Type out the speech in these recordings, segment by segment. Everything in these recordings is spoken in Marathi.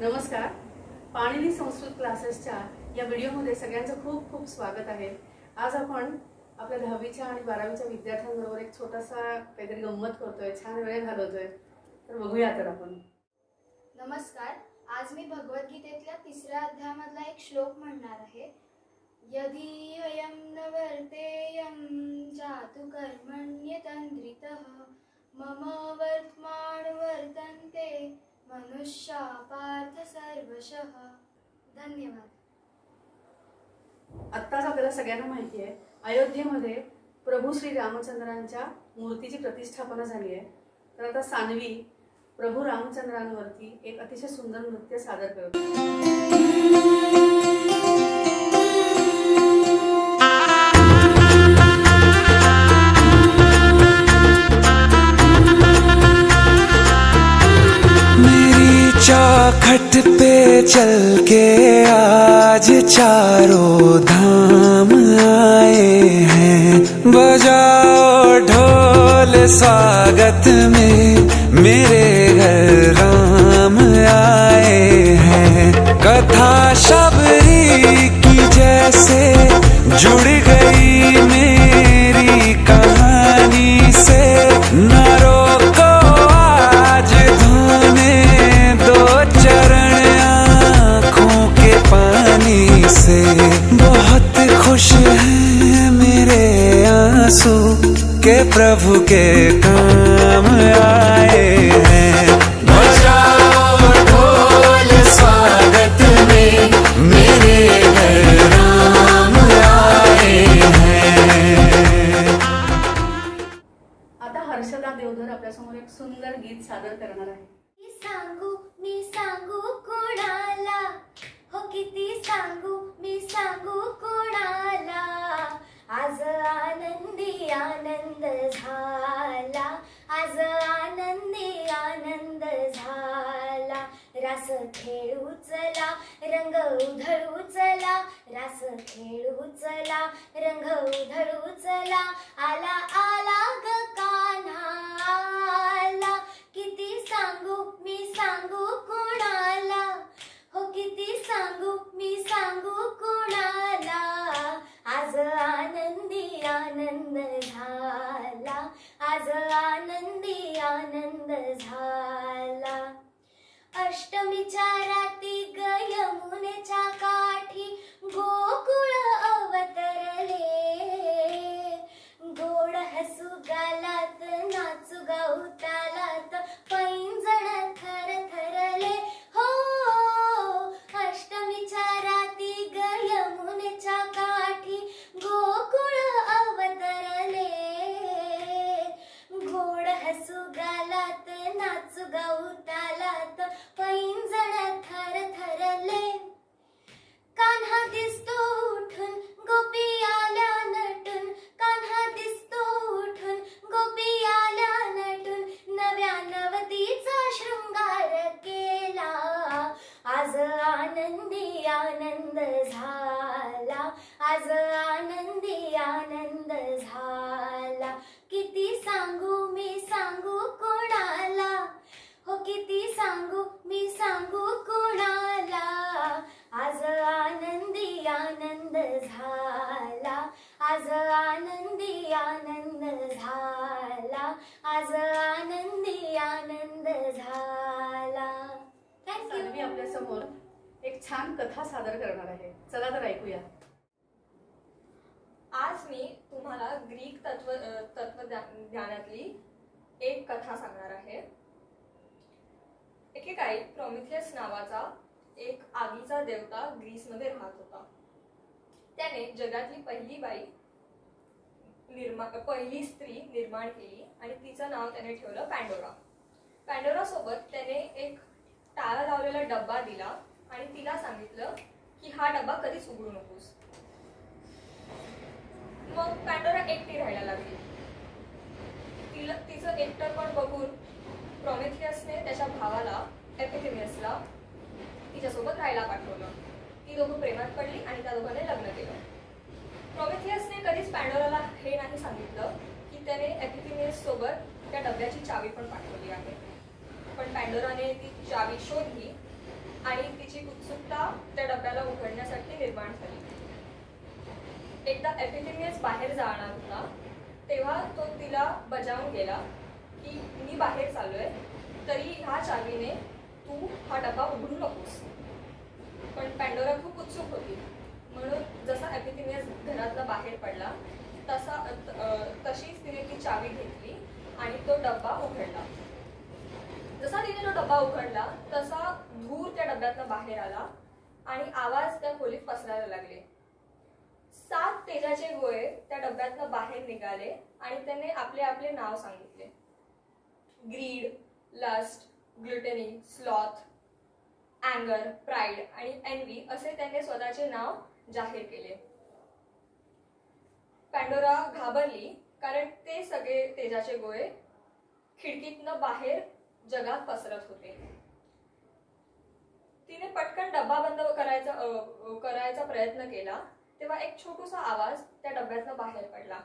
नमस्कार. पाणिनी संस्कृत क्लासेसच्या या व्हिडिओमध्ये सगळ्यांचं खूप खूप स्वागत आहे. आज आपण आपल्या 10वीच्या आणि 12वीच्या विद्यार्थ्यांबरोबर एक छोटासा काहीतरी गंमत करतोय, छान वेळ घालवतोय. तर बघूया तर आपण. नमस्कार. आज मी भगवद्गीतेतल्या 3ऱ्या अध्यायामधला एक श्लोक म्हणणार आहे. यदि वयं न वर्तेयं जातु कर्मण्यतन्द्रितः मम वर्तमान वर्तन्ते मनुष्या पार्थ सर्वशः. धन्यवाद. आत्ताच आपल्याला सगळ्यांना माहिती आहे, अयोध्येमध्ये प्रभू श्री रामचंद्रांच्या मूर्तीची प्रतिष्ठापना झाली आहे. तर आता सान्वी प्रभू रामचंद्रांवरती एक अतिशय सुंदर नृत्य सादर करते. चौखट पे चल के आज चारों धाम आए हैं, बजाओ ढोल स्वागत में मेरे घर राम आए हैं. कथा शबरी की जैसे जुड़ गई मेरी कहानी से, न रोको आज धोने दो चरण आँखों के पानी से. बहुत खुश हैं मेरे आंसू के प्रभु के काम आए हैं. बजाओ ढोल स्वागत में मेरे घर राम आए हैं. आता हर्षदा देवधर आपल्यासमोर एक सुंदर गीत सादर करणार आहे. मी सांगू कोणाला, हो किती सांगू मी सांगू कोणाला. आज आनंदी आनंद झाला, आज आनंदी आनंद झाला. रास खेळू चला, रंग उधळू चला, रास खेळू चला, रंग उधळू चला. आला आला ग कान्हा आला, किती सांगू मी सांगू कोणाला, हो किती सांगू मी सांगू कोणाला. आज आनंदी आनंद झाला, आज आनंदी आनंद झाला. अष्टमीच्या राती ग यमुनेच्या काठी गोकुळ अवतरले. गोड हसू गालात नाचू गाऊ तालात पैंजण थरथरले. हो अष्टमीच्या राती ग यमुनेच्या काठी गोकुळ अवतरले. गोड हसू गालात नाचू गाऊ तालात पैंजण थरथरले. कान्हा दिसतो उठून गोपी आल्या नटून, कान्हा दिसतो उठून गोपी आल्या नटून. नव्या नवतीचा शृंगार केला, आज आनंदी आनंद झाला, आज आनंदी आनंद झाला. किती सांगू मी सांगू कोणाला, हो किती सांगू मी सांगू कोणाला. आज आनंदी आनंद झाला, आज आनंदी आनंद झाला, आज आनंदी आनंद झाला. सान्वी आपल्या समोर एक छान कथा सादर करणार आहे. चला तर ऐकूया. आज मी तुम्हाला ग्रीक तत्वज्ञानातली एक कथा सांगणार आहे. एकेकाळी प्रॉमिथियस नावाचा एक आगीचा देवता ग्रीसमध्ये राहत होता. त्याने जगातली पहिली स्त्री निर्माण केली आणि तिचं नाव त्याने ठेवलं पॅन्डोरा. पॅन्डोरा सोबत त्याने एक टाळा लावलेला डब्बा दिला आणि तिला सांगितलं की हा डब्बा कधीच उघडू नकोस. मग पॅन्डोरा एकटी राहायला लागली. तिचं एकटंपण बघून प्रॉमिथियसने त्याच्या भावाला एपिथिमियसला तिच्यासोबत राहायला पाठवलं. ती दोघं प्रेमात पडली आणि त्या दोघांनी लग्न केलं. प्रॉमिथियसने कधीच पॅन्डोराला हे नाही सांगितलं की त्याने एपिथिमियस सोबत त्या डब्याची चावी पण पाठवली आहे. पण पॅन्डोराने ती चावी शोधली आणि तिची उत्सुकता त्या डब्याला उघडण्यासाठी निर्माण झाली. एकदा एपिथेमियस बाहेर जाणार होता तेव्हा तो तिला बजावून गेला की मी बाहेर चाललोय, तरी ह्या चावीने तू हा डबा उघडू नकोस. पण पॅन्डोरा खूप उत्सुक होती, म्हणून जसा एपिथेमियस घरातला बाहेर पडला तशीच तिने ती चावी घेतली आणि तो डब्बा उघडला. जसा तिने तो डब्बा उघडला तसा धूर त्या डब्यातनं बाहेर आला आणि आवाज त्या खोलीत पसरायला लागले. 7 तेजाचे गोळे त्या डब्यातनं बाहेर निघाले आणि त्याने आपले आपले नाव सांगितले. ग्रीड, लस्ट, ग्लुटेनी, स्लॉथ, अँगर, प्राईड आणि एन्व्ही असे त्याने स्वतःचे नाव जाहीर केले. पॅन्डोरा घाबरली, कारण ते सगळे तेजाचे गोळे खिडकीतनं बाहेर जगात पसरत होते. तिने पटकन डब्बा बंद करायचा प्रयत्न केला तेव्हा एक छोटूसा आवाज त्या डब्यातनं बाहेर पडला.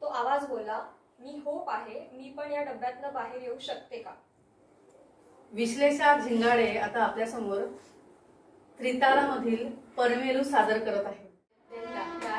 तो आवाज बोलला, मी होप आहे, मी पण या डब्यातनं बाहेर येऊ शकते का? विश्लेषा झिंगाडे आता आपल्या समोर त्रितालामधील परमेलू सादर करत आहे. धा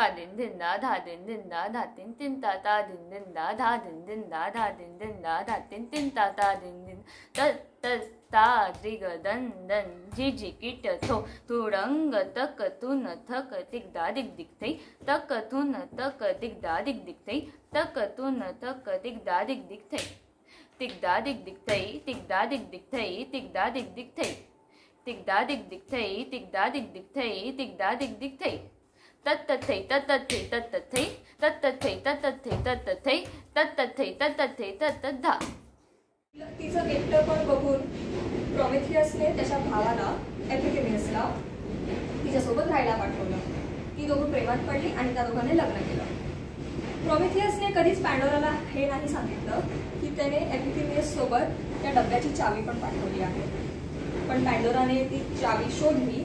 दिन दिन दा धा दिन दिन दा धा तीन तीन ता ता दिन दिन दा धा दिन दिन दा धा दिन दिन दा धा तीन तीन ता ता दिन दिन त ता द्रिग दन दन जी जी किट थो तुडंग तक तुन थक तिक दा दिक दिक थई तक तुन तक दिक दा दिक दिक थई तक तुन तक दिक दा दिक दिक थई तिक दा दिक दिक थई तिक दा दिक दिक थई तिक दा दिक दिक थई तिक दा दिक दिक थई तिक दा दिक दिक थई तिक दा दिक दिक थई तत थई तत थई तत थई तत थई तत थई तत थई तत थई तत थई तत धा. तिचं एकटंपण बघून प्रॉमेथियसने त्याच्या भावाला एपिथेमियसला तिच्यासोबत राहायला पाठवलं. ती दोघं प्रेमात पडली आणि त्या दोघांनी लग्न केलं. प्रॉमेथियसने कधीच पॅन्डोराला हे नाही सांगितलं की त्याने एपिथेमियस सोबत त्या डब्याची चावी पण पाठवली आहे. पण पॅन्डोराने ती चावी शोधली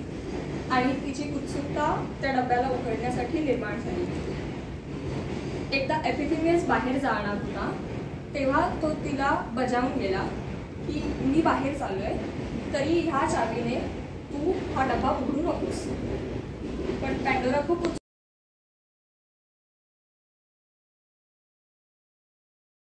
आणि तिची उत्सुकता त्या डब्याला उघडण्यासाठी निर्माण झाली. एकदा एपिथेमियस बाहेर जाणार होता तेव्हा तो तिला बजावून गेला की मी बाहेर चाललोय, तरी ह्या चावीने तू हा डबा उघडू नकोस. पण पॅन्डोरा खूप